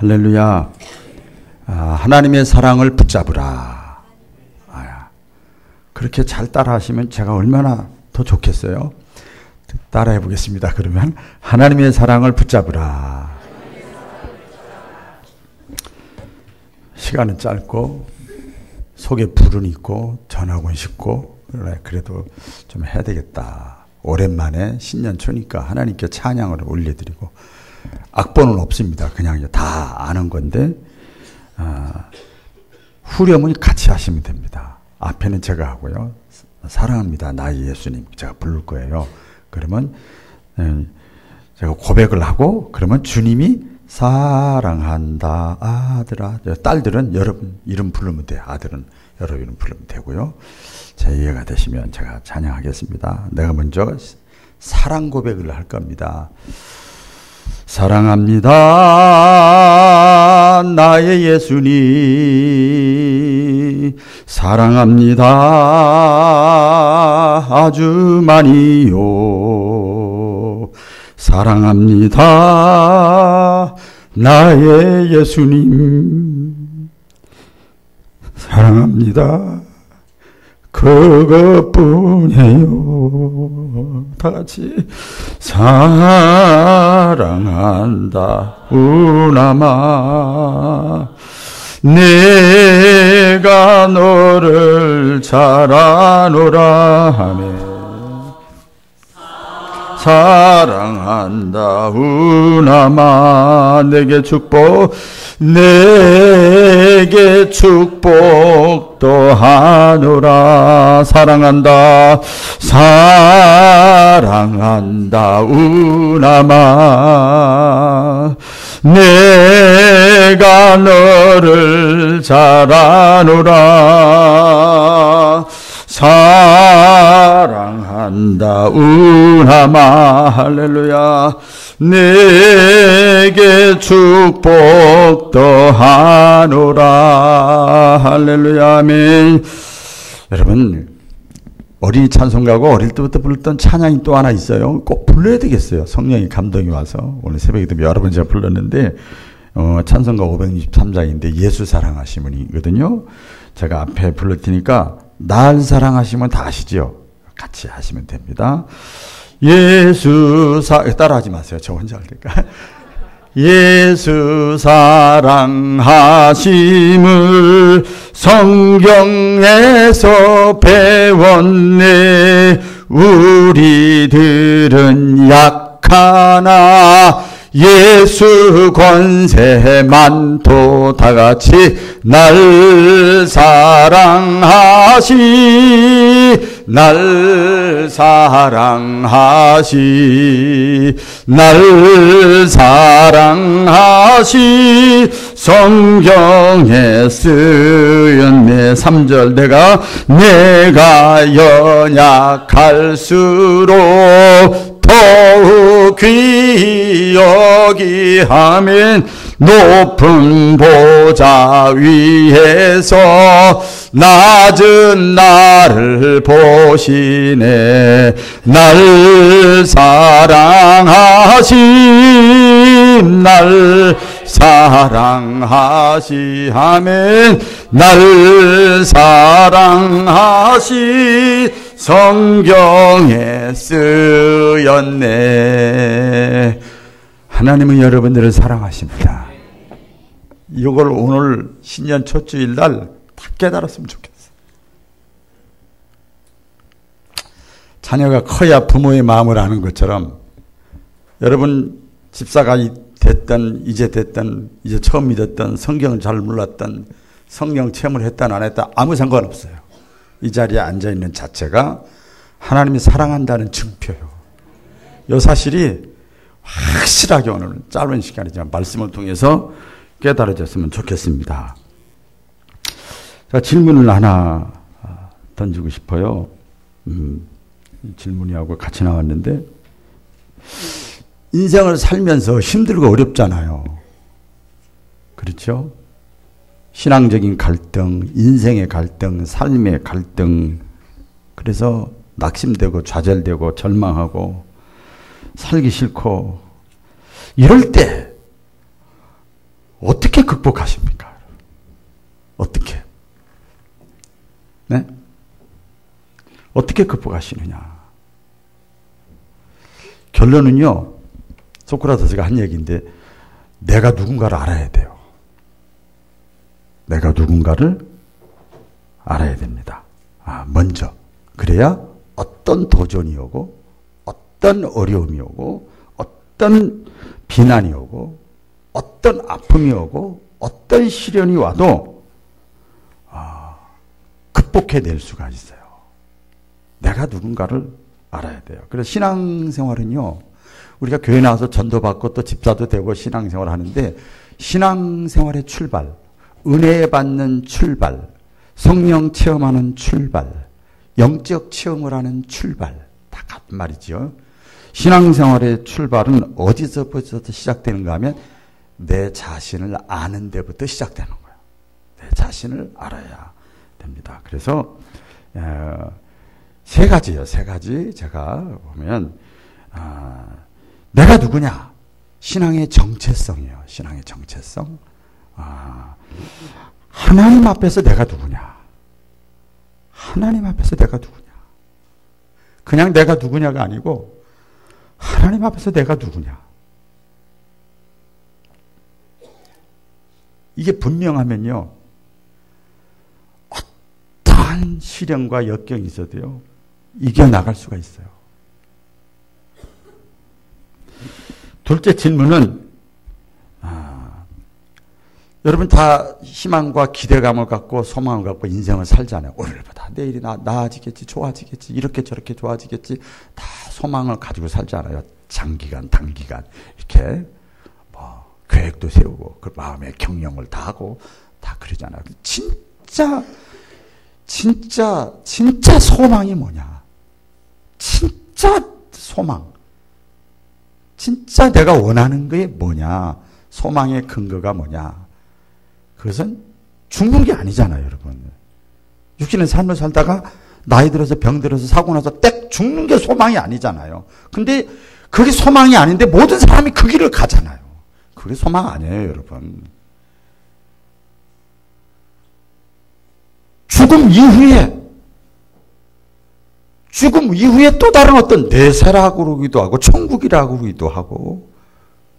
할렐루야. 하나님의 사랑을 붙잡으라. 그렇게 잘 따라 하시면 제가 얼마나 더 좋겠어요. 따라 해보겠습니다. 그러면 하나님의 사랑을 붙잡으라. 시간은 짧고 속에 불은 있고 전하고 싶고 그래도 좀 해야 되겠다. 오랜만에 신년 초니까 하나님께 찬양을 올려드리고 악보는 없습니다. 그냥 다 아는 건데 후렴은 같이 하시면 됩니다. 앞에는 제가 하고요. 사랑합니다. 나의 예수님 제가 부를 거예요. 그러면 제가 고백을 하고 그러면 주님이 사랑한다 아들아. 딸들은 여러분 이름 부르면 돼요. 아들은 여러분 이름 부르면 되고요. 제 이해가 되시면 제가 찬양하겠습니다. 내가 먼저 사랑 고백을 할 겁니다. 사랑합니다 나의 예수님 사랑합니다 아주 많이요 사랑합니다 나의 예수님 사랑합니다 그것뿐이에요. 다 같이 사랑한다 우나마 내가 너를 잘 아노라 하네 사랑한다 우나마 내게 축복도 하노라 사랑한다 우나마 내가 너를 잘 아노라 사랑한다 우나마 할렐루야 내게 축복도 하노라 할렐루야 아멘. 여러분 어린이 찬송가고 어릴 때부터 불렀던 찬양이 또 하나 있어요. 꼭 불러야 되겠어요. 성령의 감동이 와서 오늘 새벽에도 여러 번 제가 불렀는데 찬송가 563장인데 예수 사랑하시면이거든요. 제가 앞에 불러 테니까 날 사랑하시면 다 아시죠? 같이 하시면 됩니다. 따라하지 마세요. 저 혼자 할 테니까. 예수 사랑하심을 성경에서 배웠네. 우리들은 약하나 예수 권세 많도 다같이 날 사랑하시 성경에 쓰였네. 3절 내가 연약할수록 더욱 귀히 여기하면 높은 보좌 위에서 낮은 나를 보시네. 날 사랑하시하면 날 사랑하시 성경에 쓰였네. 하나님은 여러분들을 사랑하십니다. 이걸 오늘 신년 첫 주일날 다 깨달았으면 좋겠어요. 자녀가 커야 부모의 마음을 아는 것처럼 여러분 집사가 됐든 이제 처음 믿었던 성경을 잘 몰랐던 성경 체험을 했든 안 했든 아무 상관없어요. 이 자리에 앉아있는 자체가 하나님이 사랑한다는 증표예요. 이 사실이 확실하게 오늘 짧은 시간이지만 말씀을 통해서 깨달아졌으면 좋겠습니다. 자, 질문을 하나 던지고 싶어요. 질문이하고 같이 나왔는데 인생을 살면서 힘들고 어렵잖아요. 그렇죠? 신앙적인 갈등, 인생의 갈등, 삶의 갈등. 그래서 낙심되고 좌절되고 절망하고 살기 싫고 이럴 때 어떻게 극복하십니까? 어떻게? 네? 어떻게 극복하시느냐? 결론은요, 소크라테스가 한 얘기인데, 내가 누군가를 알아야 돼요. 내가 누군가를 알아야 됩니다. 먼저. 그래야 어떤 도전이 오고, 어떤 어려움이 오고, 어떤 비난이 오고, 어떤 아픔이 오고, 어떤 시련이 와도, 극복해낼 수가 있어요. 내가 누군가를 알아야 돼요. 그래서 신앙생활은요, 우리가 교회 나와서 전도받고 또 집사도 되고 신앙생활을 하는데, 신앙생활의 출발, 은혜 받는 출발, 성령 체험하는 출발, 영적 체험을 하는 출발, 다 같은 말이죠. 신앙생활의 출발은 어디서부터 시작되는가 하면 내 자신을 아는 데부터 시작되는 거예요. 내 자신을 알아야 됩니다. 그래서 세 가지요. 세 가지 제가 보면 내가 누구냐? 신앙의 정체성이에요. 신앙의 정체성. 하나님 앞에서 내가 누구냐? 하나님 앞에서 내가 누구냐? 그냥 내가 누구냐가 아니고 하나님 앞에서 내가 누구냐? 이게 분명하면요, 어떠한 시련과 역경이 있어도요, 이겨나갈 수가 있어요. 둘째 질문은, 여러분 다 희망과 기대감을 갖고 소망을 갖고 인생을 살잖아요. 오늘보다 내일이 나아지겠지, 좋아지겠지, 이렇게 저렇게 좋아지겠지, 다 소망을 가지고 살잖아요. 장기간, 단기간 이렇게 뭐 계획도 세우고 그 마음의 경영을 다 하고 다 그러잖아요. 진짜 소망이 뭐냐? 진짜 소망. 진짜 내가 원하는 게 뭐냐? 소망의 근거가 뭐냐? 그것은 죽는 게 아니잖아요, 여러분. 육신의 삶을 살다가 나이 들어서 병 들어서 사고 나서 딱 죽는 게 소망이 아니잖아요. 근데 그게 소망이 아닌데 모든 사람이 그 길을 가잖아요. 그게 소망 아니에요, 여러분. 죽음 이후에 또 다른 어떤 내세라고 그러기도 하고 천국이라고 그러기도 하고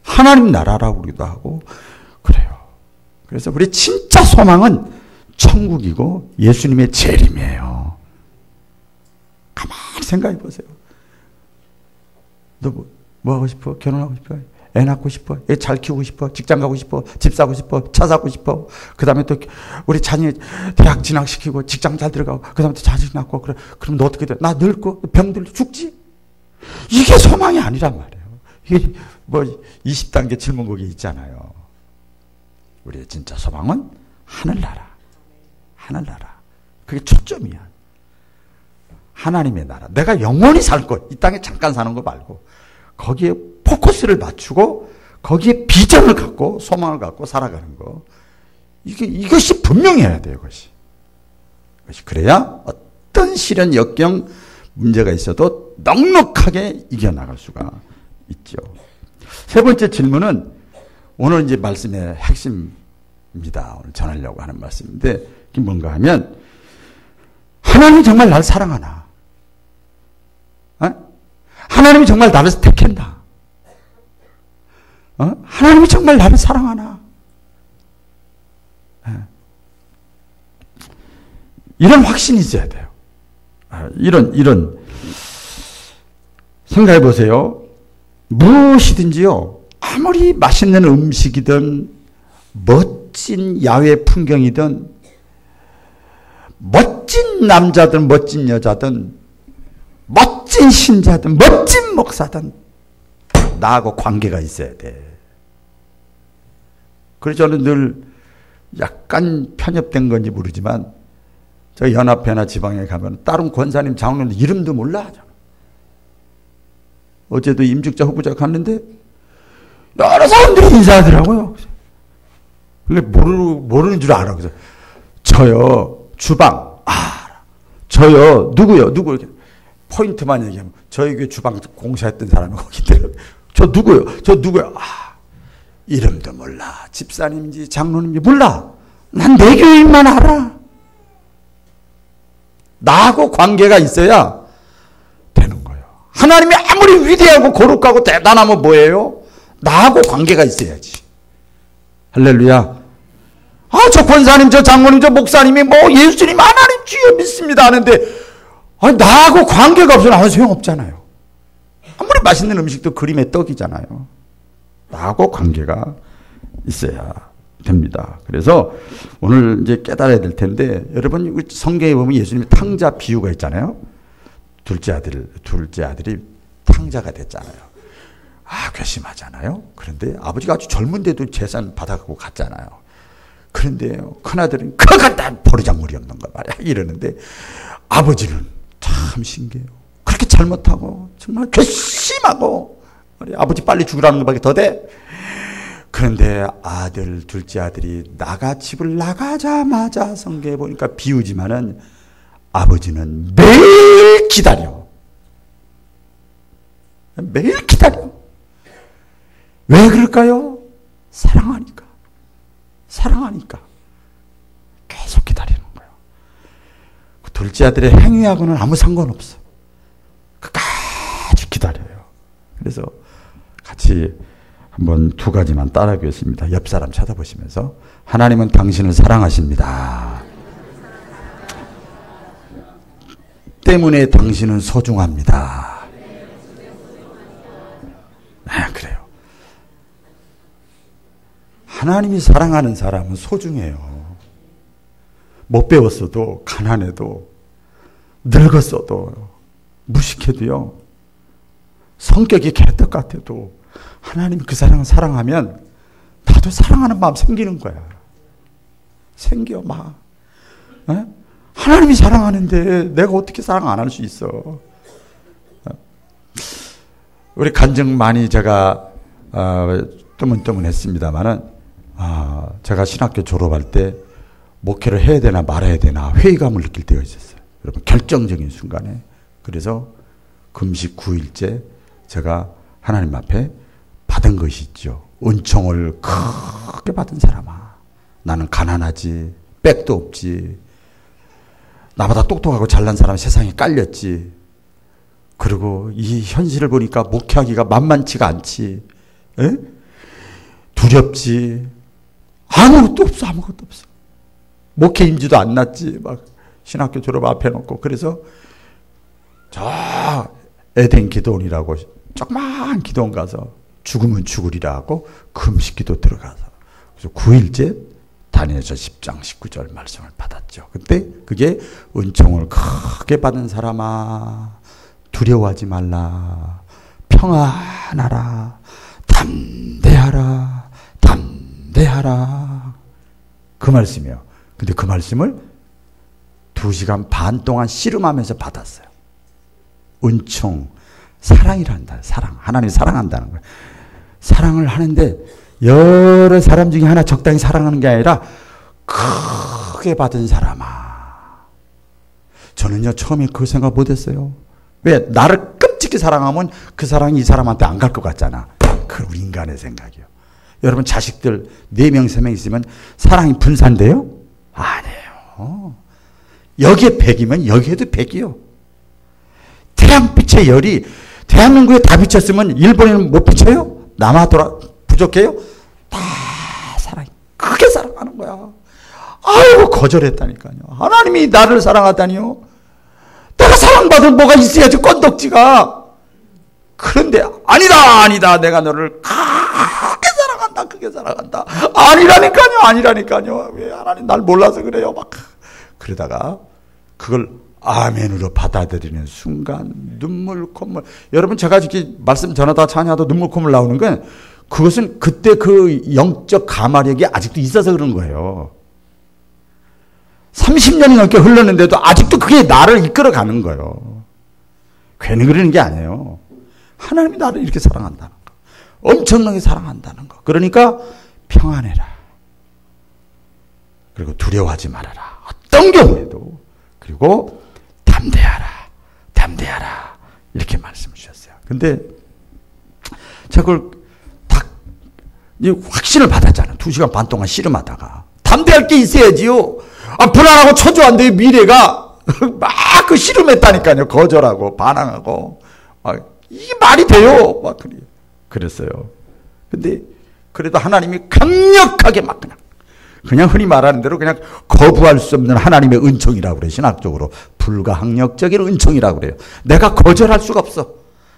하나님 나라라고 그러기도 하고 그래요. 그래서 우리 진짜 소망은 천국이고 예수님의 재림이에요. 가만히 생각해 보세요. 너 뭐 하고 싶어? 결혼하고 싶어? 애 낳고 싶어? 애 잘 키우고 싶어? 직장 가고 싶어? 집 사고 싶어? 차 사고 싶어? 그 다음에 또 우리 자녀 대학 진학시키고 직장 잘 들어가고 그 다음에 또 자식 낳고 그럼 너 어떻게 돼? 나 늙고 병들고 죽지? 이게 소망이 아니란 말이에요. 이게 뭐 20단계 질문곡이 있잖아요. 우리의 진짜 소망은 하늘나라. 하늘나라. 그게 초점이야. 하나님의 나라. 내가 영원히 살 것. 이 땅에 잠깐 사는 거 말고 거기에 포커스를 맞추고 거기에 비전을 갖고 소망을 갖고 살아가는 거. 이것이 분명해야 돼요. 이것이 그래야 어떤 시련, 역경, 문제가 있어도 넉넉하게 이겨나갈 수가 있죠. 세 번째 질문은 오늘 이제 말씀의 핵심입니다. 오늘 전하려고 하는 말씀인데 이게 뭔가 하면 하나님이 정말 나를 사랑하나? 하나님이 정말 나를 택했나? 하나님이 정말 나를 사랑하나? 이런 확신이 있어야 돼요. 이런 생각해 보세요. 무엇이든지요. 아무리 맛있는 음식이든 멋진 야외 풍경이든 멋진 남자든 멋진 여자든 멋진 신자든 멋진 목사든 나하고 관계가 있어야 돼. 그래서 저는 늘 약간 편협된 건지 모르지만 저 연합회나 지방에 가면 다른 권사님, 장로님 이름도 몰라 하잖아. 어제도 임직자 후보자 갔는데 여러 사람들이 인사하더라고요. 근데 모르는 줄 알아. 그래서 저요 주방 저요 누구요 누구 이렇게 포인트만 얘기하면 저희 교회 주방 공사했던 사람이 거기 있더라고요. 저 누구요 저 누구요. 이름도 몰라. 집사님인지 장로님인지 몰라. 난 내 교인만 알아. 나하고 관계가 있어야 되는 거예요. 하나님이 아무리 위대하고 거룩하고 대단하면 뭐예요? 나하고 관계가 있어야지. 할렐루야. 저 권사님, 저 장모님, 저 목사님이 뭐 예수님 하나님 주여 믿습니다 하는데 나하고 관계가 없으면 아무 소용없잖아요. 아무리 맛있는 음식도 그림의 떡이잖아요. 나하고 관계가 있어야 됩니다. 그래서 오늘 이제 깨달아야 될 텐데, 여러분 성경에 보면 예수님이 탕자 비유가 있잖아요. 둘째 아들이 탕자가 됐잖아요. 괘씸하잖아요. 그런데 아버지가 아주 젊은데도 재산 받아가고 갔잖아요. 그런데 큰아들은 그거 갖다 버르장물이 없는 거 말이야 이러는데, 아버지는 참 신기해요. 그렇게 잘못하고 정말 괘씸하고 아버지 빨리 죽으라는 것밖에 더 돼. 그런데 둘째 아들이 집을 나가자마자 성경에 보니까 비우지만은 아버지는 매일 기다려. 매일 기다려. 왜 그럴까요? 사랑하니까. 계속 기다리는 거예요. 둘째 아들의 행위하고는 아무 상관없어. 끝까지 기다려요. 그래서 같이 한번 두 가지만 따라하겠습니다. 옆 사람 쳐다보시면서, 하나님은 당신을 사랑하십니다. 때문에 당신은 소중합니다. 그래요. 하나님이 사랑하는 사람은 소중해요. 못 배웠어도, 가난해도, 늙었어도, 무식해도요, 성격이 개떡 같아도 하나님이 그 사람을 사랑하면 나도 사랑하는 마음 생기는 거야. 생겨 막. 하나님이 사랑하는데 내가 어떻게 사랑 안 할 수 있어. 우리 간증 많이 제가 뜨문뜨문했습니다마는, 제가 신학교 졸업할 때 목회를 해야 되나 말아야 되나 회의감을 느낄 때가 있었어요. 여러분, 결정적인 순간에. 그래서 금식 9일째 제가 하나님 앞에 받은 것이 있죠. 은총을 크게 받은 사람아, 나는 가난하지, 백도 없지, 나보다 똑똑하고 잘난 사람 세상에 깔렸지, 그리고 이 현실을 보니까 목회하기가 만만치가 않지, 두렵지, 아무것도 없어. 목회 임지도 안 났지. 막 신학교 졸업 앞에 놓고. 그래서 저 에덴 기도원이라고 조그만 기도원 가서 죽으면 죽으리라 하고 금식 기도 들어가서, 그래서 9일째 다니엘서 10장 19절 말씀을 받았죠. 그때 그게 은총을 크게 받은 사람아, 두려워하지 말라, 평안하라, 담대하라. 그 말씀이에요. 근데 그 말씀을 2시간 반 동안 씨름하면서 받았어요. 은총, 사랑이란다. 사랑. 하나님이 사랑한다는 거예요. 사랑을 하는데 여러 사람 중에 하나 적당히 사랑하는 게 아니라 크게 받은 사람아. 저는요, 처음에 그 생각 못했어요. 왜? 나를 끔찍히 사랑하면 그 사랑이 이 사람한테 안 갈 것 같잖아. 그 우리 인간의 생각이요. 여러분, 자식들 4명, 3명 있으면 사랑이 분산돼요? 아니에요. 여기에 100이면 여기에도 100이요. 태양빛의 열이 대한민국에 다 비쳤으면 일본에는 못 비쳐요? 남아돌아 부족해요? 다 사랑이, 크게 사랑하는 거야. 아이고, 거절했다니까요. 하나님이 나를 사랑하다니요. 내가 사랑받을 뭐가 있어야지, 건덕지가. 그런데 아니다, 내가 너를 크게 사랑한다. 아니라니까요. 왜 하나님 날 몰라서 그래요? 막 그러다가 그걸 아멘으로 받아들이는 순간 눈물 콧물. 여러분, 제가 이렇게 말씀 전하다 찬양하다 눈물 콧물 나오는 건, 그것은 그때 그 영적 가마력이 아직도 있어서 그런 거예요. 30년이 넘게 흘렀는데도 아직도 그게 나를 이끌어가는 거예요. 괜히 그러는 게 아니에요. 하나님이 나를 이렇게 사랑한다는 거, 엄청나게 사랑한다는 거. 그러니까 평안해라. 그리고 두려워하지 말아라. 어떤 경우에도. 그리고 담대하라. 이렇게 말씀을 주셨어요. 근데 제가 그걸 딱 이제 확신을 받았잖아. 2시간 반 동안 씨름하다가. 담대할 게 있어야지요. 불안하고 초조한데 미래가 막 그 씨름했다니까요. 거절하고 반항하고. 이게 말이 돼요. 막 그랬어요. 근데 그래도 하나님이 강력하게 막 그냥 흔히 말하는 대로 그냥 거부할 수 없는 하나님의 은총이라고 그래요. 신학적으로. 불가항력적인 은총이라고 그래요. 내가 거절할 수가 없어.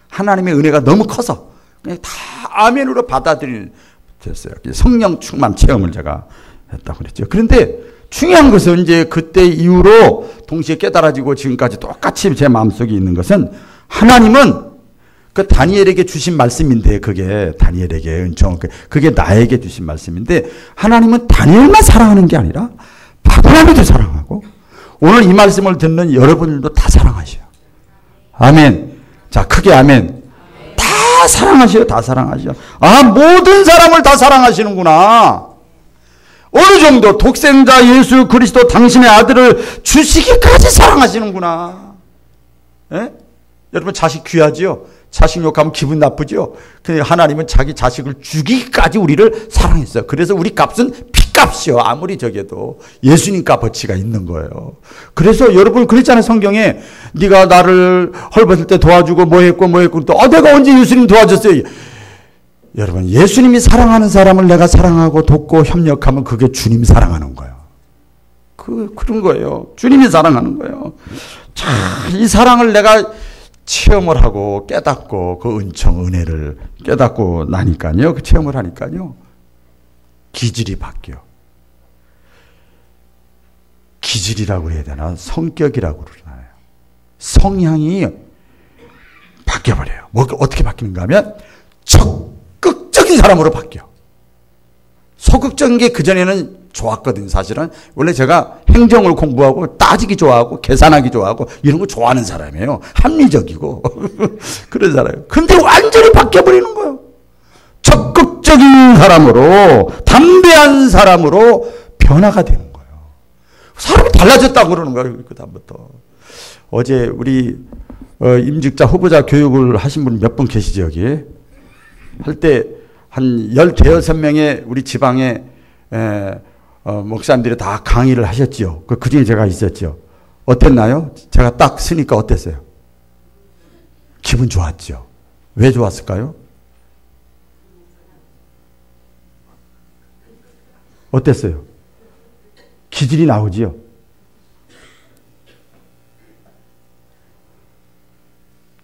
하나님의 은혜가 너무 커서 그냥 다 아멘으로 받아들이는 됐어요. 성령 충만 체험을 제가 했다고 그랬죠. 그런데 중요한 것은 이제 그때 이후로 동시에 깨달아지고 지금까지 똑같이 제 마음속에 있는 것은 하나님은 그 다니엘에게 주신 말씀인데 그게 다니엘에게 은총 그게 나에게 주신 말씀인데 하나님은 다니엘만 사랑하는 게 아니라 바벨론도 사랑하고 오늘 이 말씀을 듣는 여러분들도 다 사랑하셔요. 아멘. 자, 크게 아멘. 다 사랑하셔요. 다 사랑하셔요. 모든 사람을 다 사랑하시는구나. 어느 정도 독생자 예수 그리스도 당신의 아들을 주시기까지 사랑하시는구나. 예? 여러분 자식 귀하지요? 자식 욕하면 기분 나쁘죠? 근데 하나님은 자기 자식을 주기까지 우리를 사랑했어요. 그래서 우리 값은 피값이요. 아무리 적어도 예수님 값어치가 있는 거예요. 그래서 여러분 그랬잖아요. 성경에 네가 나를 헐벗을 때 도와주고 뭐 했고 또 내가 언제 예수님 도와줬어요. 여러분 예수님이 사랑하는 사람을 내가 사랑하고 돕고 협력하면 그게 주님이 사랑하는 거예요. 그런 거예요. 주님이 사랑하는 거예요. 자, 이 사랑을 내가 체험을 하고 깨닫고 그 은총 은혜를 깨닫고 나니까요. 그 체험을 하니까요. 기질이 바뀌어. 기질이라고 해야 되나? 성격이라고 그러나요? 성향이 바뀌어버려요. 어떻게 바뀌는가 하면 적극적인 사람으로 바뀌어. 소극적인 게 그전에는 좋았거든요. 사실은 원래 제가 행정을 공부하고 따지기 좋아하고 계산하기 좋아하고 이런 거 좋아하는 사람이에요. 합리적이고 그런 사람이에요. 근데 완전히 바뀌어버리는 거예요. 적극적인 사람으로 담대한 사람으로 변화가 되는 거예요. 사람이 달라졌다고 그러는 거예요. 그 다음부터. 어제 우리 임직자 후보자 교육을 하신 분 몇 분 계시죠 여기? 할 때 한 15명의 우리 지방에 목사님들이 다 강의를 하셨지요. 그 중에 제가 있었죠. 어땠나요? 제가 딱 쓰니까 어땠어요? 기분 좋았죠. 왜 좋았을까요? 어땠어요? 기질이 나오지요.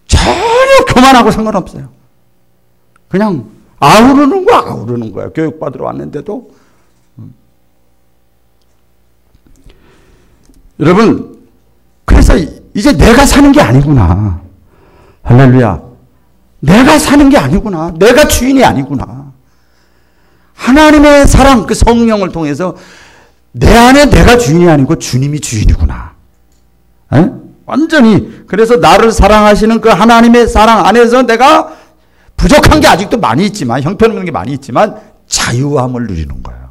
전혀 교만하고 상관없어요. 그냥 아우르는 거야. 교육받으러 왔는데도. 여러분, 그래서 이제 내가 사는 게 아니구나. 할렐루야. 내가 사는 게 아니구나. 내가 주인이 아니구나. 하나님의 사랑, 그 성령을 통해서 내 안에 내가 주인이 아니고 주님이 주인이구나. 에? 완전히. 그래서 나를 사랑하시는 그 하나님의 사랑 안에서 내가 부족한 게 아직도 많이 있지만, 형편없는 게 많이 있지만, 자유함을 누리는 거예요.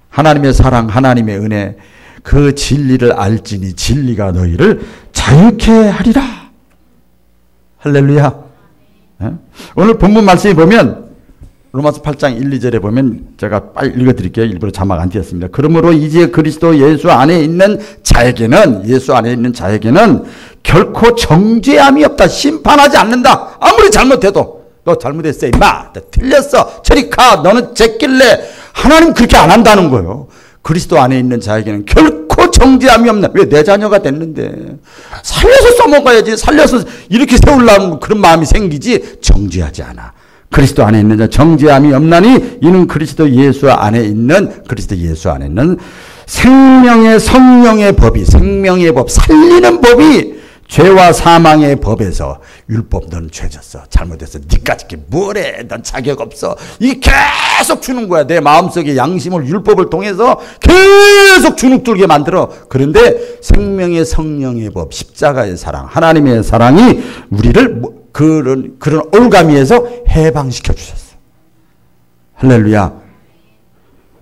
하나님의 사랑, 하나님의 은혜, 그 진리를 알지니 진리가 너희를 자유케 하리라. 할렐루야. 네? 오늘 본문 말씀에 보면 로마서 8장 1, 2절에 보면 제가 빨리 읽어드릴게요. 일부러 자막 안 띄었습니다. 그러므로 이제 그리스도 예수 안에 있는 자에게는 결코 정죄함이 없다. 심판하지 않는다. 아무리 잘못해도 너 잘못했어 임마. 너 틀렸어. 저리 가. 너는 제낄래. 하나님 그렇게 안 한다는 거예요. 그리스도 안에 있는 자에게는 결코 정죄함이 없나. 왜? 내 자녀가 됐는데. 살려서 써먹어야지. 살려서 이렇게 세우려는 그런 마음이 생기지. 정죄하지 않아. 그리스도 안에 있는 자 정죄함이 없나니 이는 그리스도 예수 안에 있는 생명의 성령의 법이, 생명의 법, 살리는 법이 죄와 사망의 법에서 율법 넌 죄졌어. 잘못했어. 니까지 뭐래. 넌 자격 없어. 이게 계속 주는 거야. 내 마음속에 양심을 율법을 통해서 계속 주눅들게 만들어. 그런데 생명의 성령의 법, 십자가의 사랑, 하나님의 사랑이 우리를 그런 올가미에서 해방시켜 주셨어. 할렐루야.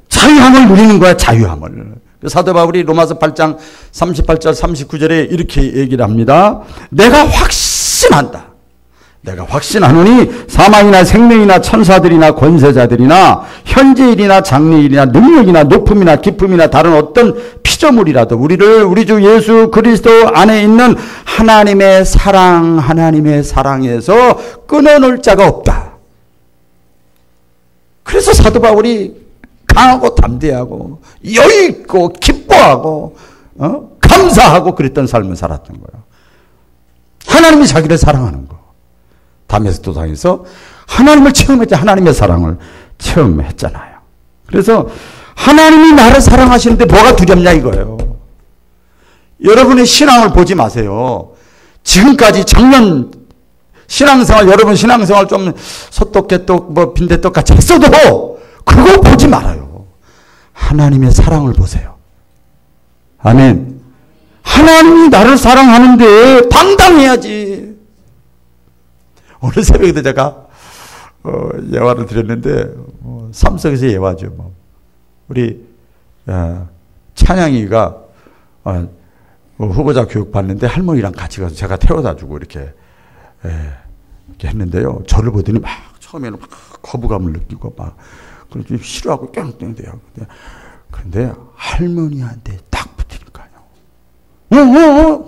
자유함을 누리는 거야. 자유함을. 사도 바울이 로마서 8장 38절 39절에 이렇게 얘기를 합니다. 내가 확신한다. 내가 확신하노니 사망이나 생명이나 천사들이나 권세자들이나 현재일이나 장래일이나 능력이나 높음이나 깊음이나 다른 어떤 피조물이라도 우리 주 예수 그리스도 안에 있는 하나님의 사랑에서 끊어놓을 자가 없다. 그래서 사도 바울이 강하고 담대하고 여유있고 기뻐하고 감사하고 그랬던 삶을 살았던 거예요. 하나님이 자기를 사랑하는 거. 다메섹 도상에서 하나님을 체험했죠. 하나님의 사랑을 체험했잖아요. 그래서 하나님이 나를 사랑하시는데 뭐가 두렵냐 이거예요. 여러분의 신앙을 보지 마세요. 지금까지 작년 신앙생활, 여러분 신앙생활 좀 소떡개떡 뭐 빈대떡 같이 했어도 그거 보지 말아요. 하나님의 사랑을 보세요. 아멘. 하나님이 나를 사랑하는데 당당해야지. 오늘 새벽에도 제가 예화를 드렸는데 삼성에서 예화죠. 우리 찬양이가 후보자 교육 받는데 할머니랑 같이 가서 제가 태워다주고 이렇게 했는데요. 저를 보더니 막 처음에는 막 거부감을 느끼고 막 그렇게 싫어하고 깡깡대요. 그런데 할머니한테 딱 붙으니까요.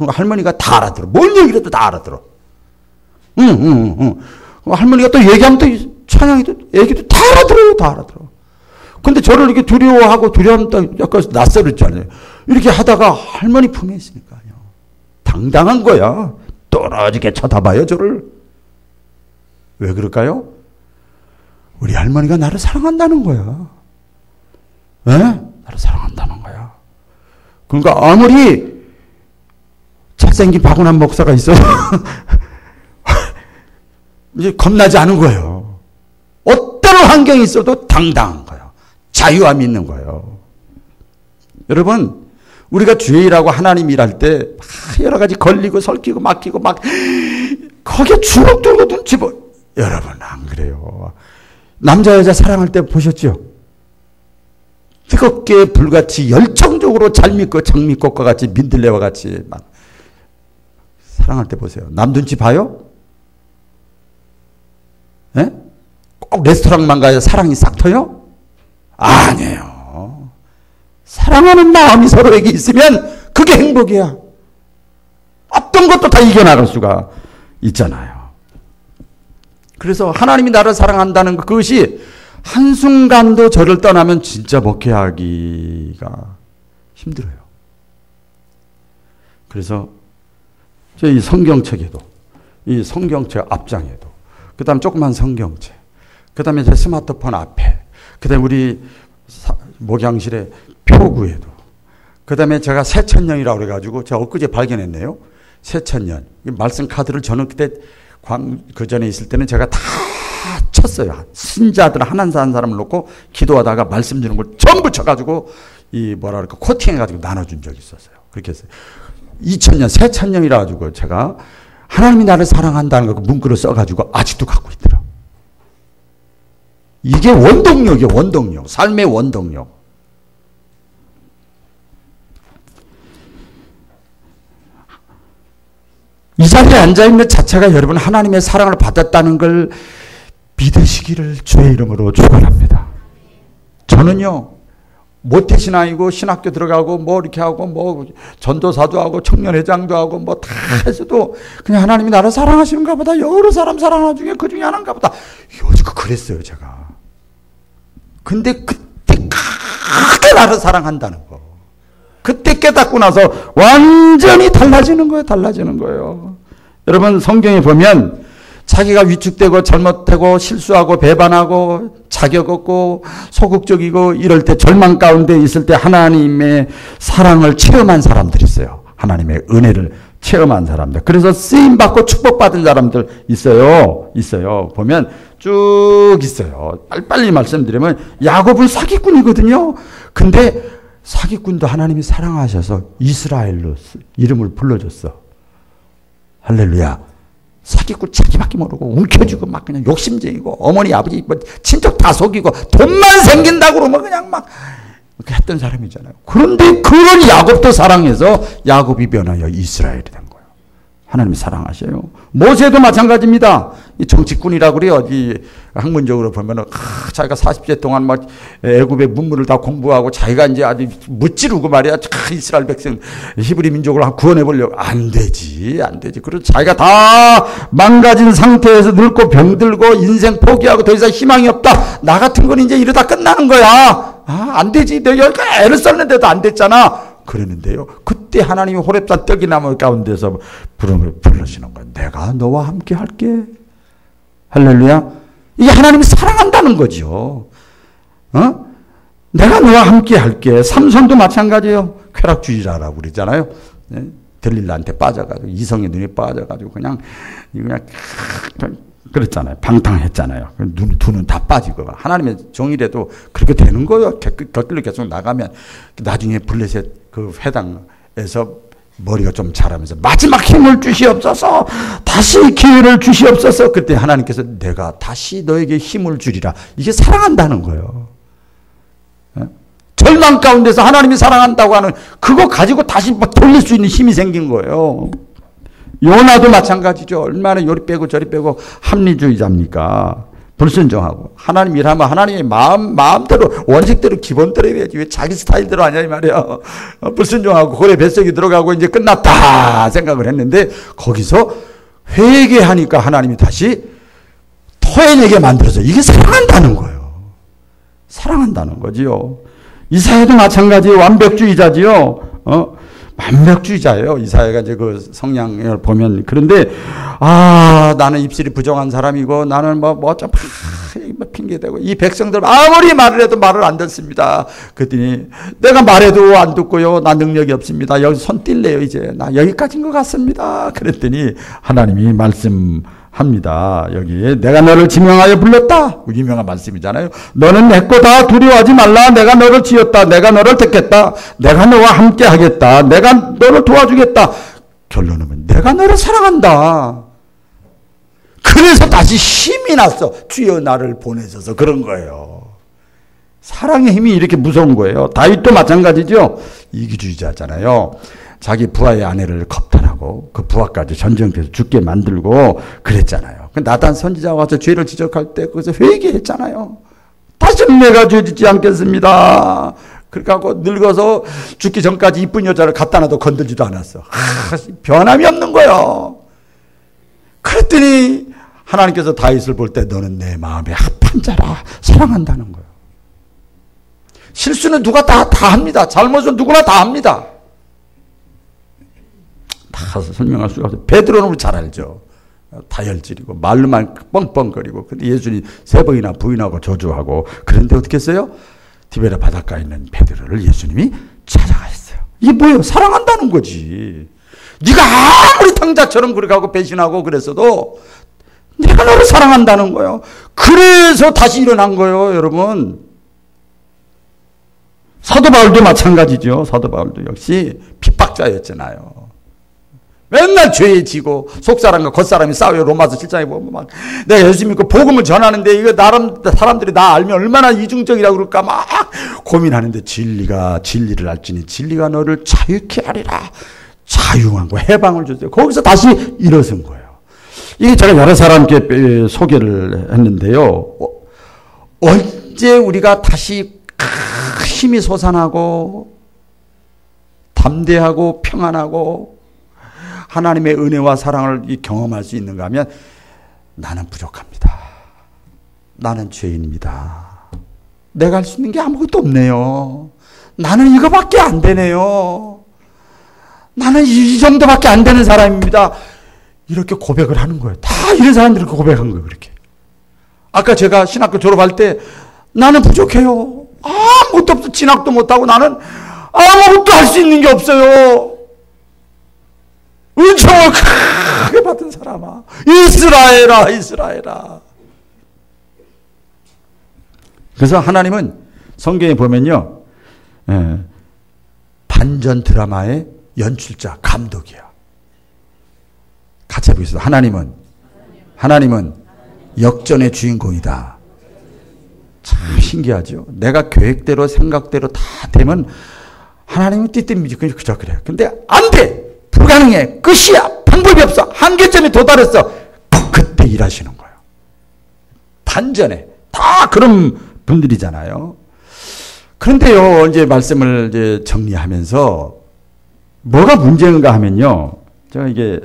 할머니가 다 알아들어. 뭔 얘기라도 다 알아들어. 할머니가 또 얘기하면 또 찬양이도 얘기도 다 알아들어요. 다 알아들어. 근데 저를 이렇게 두려워하고 두려우면 또 약간 낯설었잖아요. 이렇게 하다가 할머니 품에 있으니까요. 당당한 거야. 떨어지게 쳐다봐요, 저를. 왜 그럴까요? 우리 할머니가 나를 사랑한다는 거야. 에? 나를 사랑한다는 거야. 그러니까 아무리 잘생긴 박운한 목사가 있어도 이제 겁나지 않은 거예요. 어떤 환경이 있어도 당당한 거예요. 자유함이 있는 거예요. 여러분, 우리가 주의 일하고 하나님 일할 때 여러 가지 걸리고 설키고 막히고 막 거기에 주눅 들거든 집어. 여러분 안 그래요. 남자 여자 사랑할 때 보셨죠? 뜨겁게 불같이 열정적으로 장미꽃과 같이 민들레와 같이 막 사랑할 때 보세요. 남 눈치 봐요? 예? 꼭 레스토랑만 가야 사랑이 싹 터요? 아니에요. 사랑하는 마음이 서로에게 있으면 그게 행복이야. 어떤 것도 다 이겨나갈 수가 있잖아요. 그래서 하나님이 나를 사랑한다는 그것이 한순간도 저를 떠나면 진짜 목회하기가 힘들어요. 그래서 이 성경책에도, 이 성경책 앞장에도, 그 다음 조그만 성경책, 그 다음에 제 스마트폰 앞에, 그 다음에 우리 목양실의 표구에도, 그 다음에 제가 새천년이라고 그래가지고 제가 엊그제 발견했네요. 새천년. 말씀 카드를 저는 그때 그 전에 있을 때는 제가 다 쳤어요. 신자들 한 사람을 놓고 기도하다가 말씀 주는 걸 전부 쳐가지고 이 뭐라 그럴까 코팅해가지고 나눠준 적이 있었어요. 그렇게 했어요. 2000년, 새천년이라 가지고 제가 하나님이 나를 사랑한다는 거 문구를 써가지고 아직도 갖고 있더라. 이게 원동력이에요. 원동력. 삶의 원동력. 이 자리에 앉아있는 자체가 여러분 하나님의 사랑을 받았다는 걸 믿으시기를 주의 이름으로 축원합니다. 저는요. 모태신앙이고 신학교 들어가고 뭐 이렇게 하고 뭐 전도사도 하고 청년회장도 하고 뭐 다 해서도 그냥 하나님이 나를 사랑하시는가 보다. 여러 사람 사랑하는 중에 그 중에 하나인가 보다. 요즘 그랬어요 제가. 근데 그때 크게 나를 사랑한다는 거. 그때 깨닫고 나서 완전히 달라지는 거예요. 달라지는 거예요. 여러분 성경에 보면 자기가 위축되고 잘못되고 실수하고 배반하고 자격 없고 소극적이고 이럴 때 절망 가운데 있을 때 하나님의 사랑을 체험한 사람들이 있어요. 하나님의 은혜를 체험한 사람들. 그래서 쓰임받고 축복받은 사람들 있어요. 보면 쭉 있어요. 빨리 말씀드리면 야곱은 사기꾼이거든요. 근데 사기꾼도 하나님이 사랑하셔서 이스라엘로 이름을 불러줬어. 할렐루야. 사기꾼 자기밖에 모르고 움켜쥐고 막 그냥 욕심쟁이고 어머니 아버지 뭐 친척 다 속이고 돈만 생긴다고 그러면 그냥 막 했던 사람이잖아요. 그런데 그런 야곱도 사랑해서 야곱이 변하여 이스라엘이 된 거예요. 하나님이 사랑하셔요. 모세도 마찬가지입니다. 이 정치꾼이라고 그래요. 이 학문적으로 보면은 자기가 40세 동안 막 애굽의 문물을 다 공부하고 자기가 이제 아주 무찌르고 말이야. 이스라엘 백성 히브리 민족을 구원해 보려고 안 되지. 그래서 자기가 다 망가진 상태에서 늙고 병들고 인생 포기하고 더 이상 희망이 없다. 나 같은 건 이제 이러다 끝나는 거야. 안 되지. 내가 애를 썼는데도 안 됐잖아. 그러는데요. 그때 하나님이 호렙산 떡이나무 가운데서 부르시는 거예요. 내가 너와 함께 할게. 할렐루야. 이게 하나님이 사랑한다는 거죠. 내가 너와 함께 할게. 삼손도 마찬가지예요. 쾌락주의자라고 그러잖아요. 들릴라한테 빠져가지고 이성의 눈에 빠져가지고 그냥 그랬잖아요. 방탕했잖아요. 두 눈 다 빠지고. 하나님의 정의라도 그렇게 되는 거예요. 곁길로 계속 나가면 나중에 블레셋 그 회당에서 머리가 좀 자라면서 마지막 힘을 주시옵소서. 다시 기회를 주시옵소서. 그때 하나님께서 내가 다시 너에게 힘을 주리라. 이게 사랑한다는 거예요. 절망 가운데서 하나님이 사랑한다고 하는 그거 가지고 다시 막 돌릴 수 있는 힘이 생긴 거예요. 요나도 마찬가지죠. 얼마나 요리 빼고 저리 빼고 합리주의자입니까? 불순종하고. 하나님 일하면 하나님의 마음대로 원칙대로 기본대로 해야지. 왜 자기 스타일대로 하냐 이 말이야. 불순종하고 고래 뱃속에 들어가고 이제 끝났다 생각을 했는데 거기서 회개하니까 하나님이 다시 토해내게 만들어서 이게 사랑한다는 거예요. 사랑한다는 거지요. 이사야도 마찬가지 완벽주의자지요. 완벽주의자예요. 이사야가 이제 그 성향을 보면. 그런데, 나는 입술이 부정한 사람이고, 나는 좀 핑계대고, 이 백성들 아무리 말을 해도 말을 안 듣습니다. 그랬더니, 내가 말해도 안 듣고요. 나 능력이 없습니다. 여기서 손 띨래요, 이제. 나 여기까지인 것 같습니다. 그랬더니, 하나님이 합니다. 여기에 내가 너를 지명하여 불렀다. 유명한 말씀이잖아요. 너는 내 거다. 두려워하지 말라. 내가 너를 지었다. 내가 너를 택했다. 내가 너와 함께 하겠다. 내가 너를 도와주겠다. 결론은 내가 너를 사랑한다. 그래서 다시 힘이 났어. 주여 나를 보내셔서 그런 거예요. 사랑의 힘이 이렇게 무서운 거예요. 다윗도 마찬가지죠. 이기주의자잖아요. 자기 부하의 아내를 겁탈하고 그 부하까지 전쟁터에서 죽게 만들고 그랬잖아요. 나단 선지자가 와서 죄를 지적할 때 거기서 회개했잖아요. 다시는 내가 죄 짓지 않겠습니다. 그렇게 하고 늙어서 죽기 전까지 이쁜 여자를 갖다 놔도 건들지도 않았어. 변함이 없는 거예요. 그랬더니 하나님께서 다윗을 볼 때 너는 내 마음에 합한 자라 사랑한다는 거예요. 실수는 누가 다 합니다. 잘못은 누구나 다 합니다. 다 설명할 수가 없어요. 베드로는 우리 잘 알죠. 다혈질이고 말로만 뻥뻥거리고 근데 예수님 3번이나 부인하고 저주하고 그런데 어떻게 했어요? 디베라 바닷가에 있는 베드로를 예수님이 찾아가셨어요. 이게 뭐예요? 사랑한다는 거지. 네가 아무리 탕자처럼 그렇게 하고 배신하고 그랬어도 내가 너를 사랑한다는 거예요. 그래서 다시 일어난 거예요, 여러분. 사도 바울도 마찬가지죠. 사도 바울도 역시 핍박자였잖아요. 맨날 죄에 지고 속사람과 겉사람이 싸워요. 로마서 7장에 보면 막 내가 예수 믿고 복음을 전하는데 이거 사람들이 나 알면 얼마나 이중적이라고 그럴까 막 고민하는데 진리를 알지니 진리가 너를 자유케 하리라. 자유하고 해방을 줬어요. 거기서 다시 일어선 거예요. 이게 제가 여러 사람께 소개를 했는데요. 언제 우리가 다시 힘이 솟아나고 담대하고 평안하고 하나님의 은혜와 사랑을 경험할 수 있는가 하면 나는 부족합니다. 나는 죄인입니다. 내가 할 수 있는 게 아무것도 없네요. 나는 이거밖에 안 되네요. 나는 이 정도밖에 안 되는 사람입니다. 이렇게 고백을 하는 거예요. 다 이런 사람들이 고백한 거예요. 그렇게. 아까 제가 신학교 졸업할 때 나는 부족해요. 아무것도 없어. 진학도 못하고 나는 아무것도 할 수 있는 게 없어요. 은총을 크게 받은 사람아. 이스라엘아. 그래서 하나님은 성경에 보면요. 반전 드라마의 연출자, 감독이야. 같이 해보겠습니다. 하나님은 역전의 주인공이다. 참 신기하죠. 내가 계획대로 생각대로 다 되면 하나님은 띠띠미지 그저 그래요. 근데 안 돼. 불가능해. 끝이야. 방법이 없어. 한계점에 도달했어. 그때 일하시는 거예요. 반전에. 다 그런 분들이잖아요. 그런데요, 이제 말씀을 이제 정리하면서 뭐가 문제인가 하면요. 제가 이게,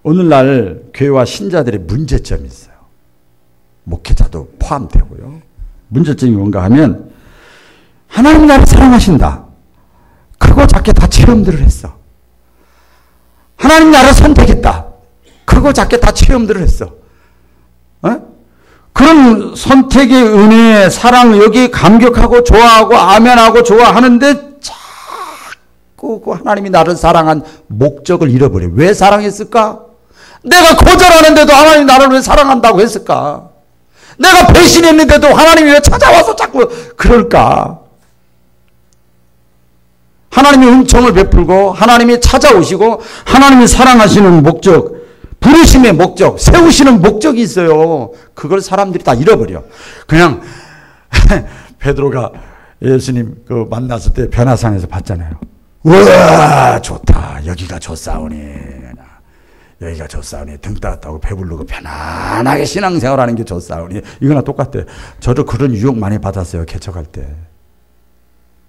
오늘날 교회와 신자들의 문제점이 있어요. 목회자도 포함되고요. 문제점이 뭔가 하면 하나님 나를 사랑하신다. 크고 작게 다 체험들을 했어. 하나님 나를 선택했다. 크고 작게 다 체험들을 했어. 그런 선택의 은혜, 사랑, 여기 감격하고 좋아하고 아멘하고 좋아하는데 자꾸 그 하나님이 나를 사랑한 목적을 잃어버려. 왜 사랑했을까? 내가 거절하는데도 하나님이 나를 왜 사랑한다고 했을까? 내가 배신했는데도 하나님이 왜 찾아와서 자꾸 그럴까? 하나님이 은총을 베풀고 하나님이 찾아오시고 하나님이 사랑하시는 목적, 부르심의 목적, 세우시는 목적이 있어요. 그걸 사람들이 다 잃어버려. 그냥 베드로가 예수님 그 만났을 때 변화산에서 봤잖아요. 우와 좋다. 여기가 좋사오니. 여기가 좋사오니. 등 따뜻하고 배부르고 편안하게 신앙생활하는 게 좋사오니. 이거나 똑같아. 저도 그런 유혹 많이 받았어요. 개척할 때.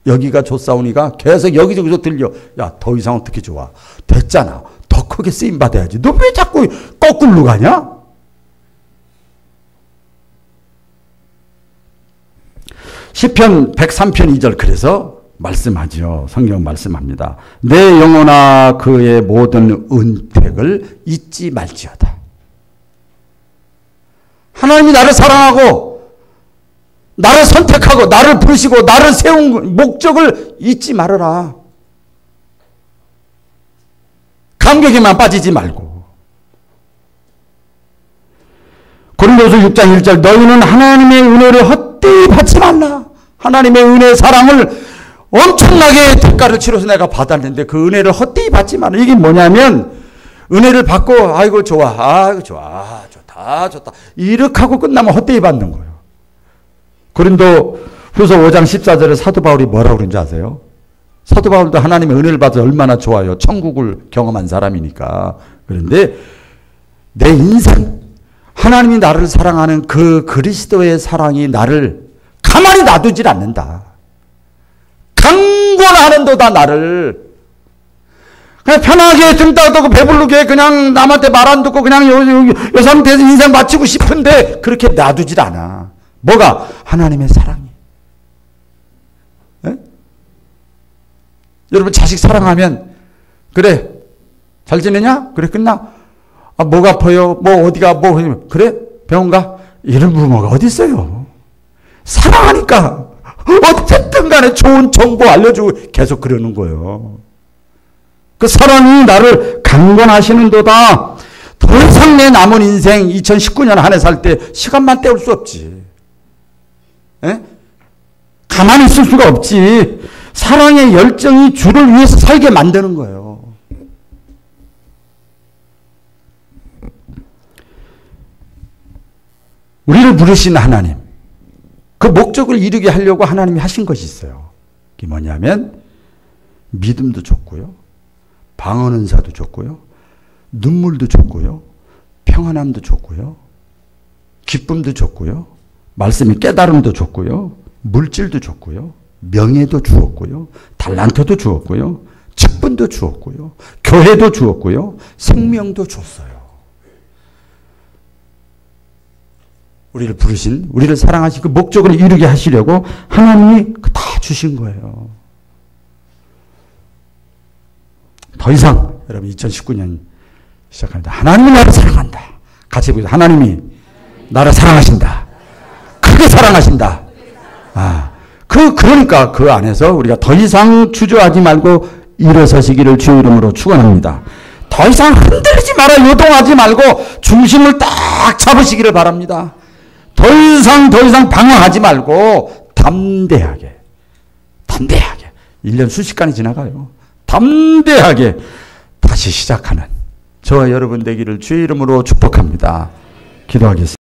여기가 좋사오니가 계속 여기저기서 들려. 야, 더 이상 어떻게 좋아? 됐잖아. 더 크게 쓰임 받아야지. 너 왜 자꾸 거꾸로 가냐? 시편 103편 2절 그래서 말씀하죠. 성경 말씀합니다. 내 영혼아 그의 모든 은택을 잊지 말지어다. 하나님이 나를 사랑하고 나를 선택하고 나를 부르시고 나를 세운 목적을 잊지 말아라. 감격에만 빠지지 말고. 고린도서 6장 1절 너희는 하나님의 은혜를 헛되이 받지 말라. 하나님의 은혜 사랑을 엄청나게 대가를 치러서 내가 받았는데 그 은혜를 헛되이 받지 말라. 이게 뭐냐면 은혜를 받고 아이고 좋아. 아이고 좋아. 좋다. 이렇게 하고 끝나면 헛되이 받는 거예요. 고린도 후서 5장 14절에 사도 바울이 뭐라고 그런지 아세요? 사도 바울도 하나님의 은혜를 받아 얼마나 좋아요. 천국을 경험한 사람이니까. 그런데 내 인생 하나님이 나를 사랑하는 그 그리스도의 사랑이 나를 가만히 놔두질 않는다. 강권하는도다 나를. 그냥 편하게 등 따뜻하고 배부르게 그냥 남한테 말 안 듣고 그냥 요 상태에서 인생 마치고 싶은데 그렇게 놔두질 않아. 뭐가? 하나님의 사랑이. 에? 여러분 자식 사랑하면 그래 잘 지내냐? 그래 끝나? 아, 목 아파요? 뭐 어디가 뭐 그래? 병원 가? 이런 부모가 어디 있어요? 사랑하니까 어쨌든 간에 좋은 정보 알려주고 계속 그러는 거예요. 그 사랑이 나를 강권하시는도다. 더 이상 내 남은 인생 2019년 한 해 살 때 시간만 때울 수 없지. 에? 가만히 있을 수가 없지. 사랑의 열정이 주를 위해서 살게 만드는 거예요. 우리를 부르신 하나님, 그 목적을 이루게 하려고 하나님이 하신 것이 있어요. 그게 뭐냐면 믿음도 줬고요, 방언 은사도 줬고요, 눈물도 줬고요, 평안함도 줬고요, 기쁨도 줬고요, 말씀의 깨달음도 줬고요, 물질도 줬고요, 명예도 주었고요, 달란트도 주었고요, 직분도 주었고요, 교회도 주었고요, 생명도 줬어요. 우리를 부르신, 우리를 사랑하신 그 목적을 이루게 하시려고 하나님이 다 주신 거예요. 더 이상 여러분 2019년 시작합니다. 하나님이 나를 사랑한다. 같이 보세요. 하나님이 나를 사랑하신다. 크게 사랑하신다. 그러니까 그 안에서 우리가 더 이상 주저하지 말고 일어서시기를 주의 이름으로 축원합니다. 더 이상 흔들리지 마라, 요동하지 말고 중심을 딱 잡으시기를 바랍니다. 더 이상 방황하지 말고 담대하게 1년 순식간에 지나가요. 담대하게 다시 시작하는 저와 여러분 되기를 주의 이름으로 축복합니다. 기도하겠습니다.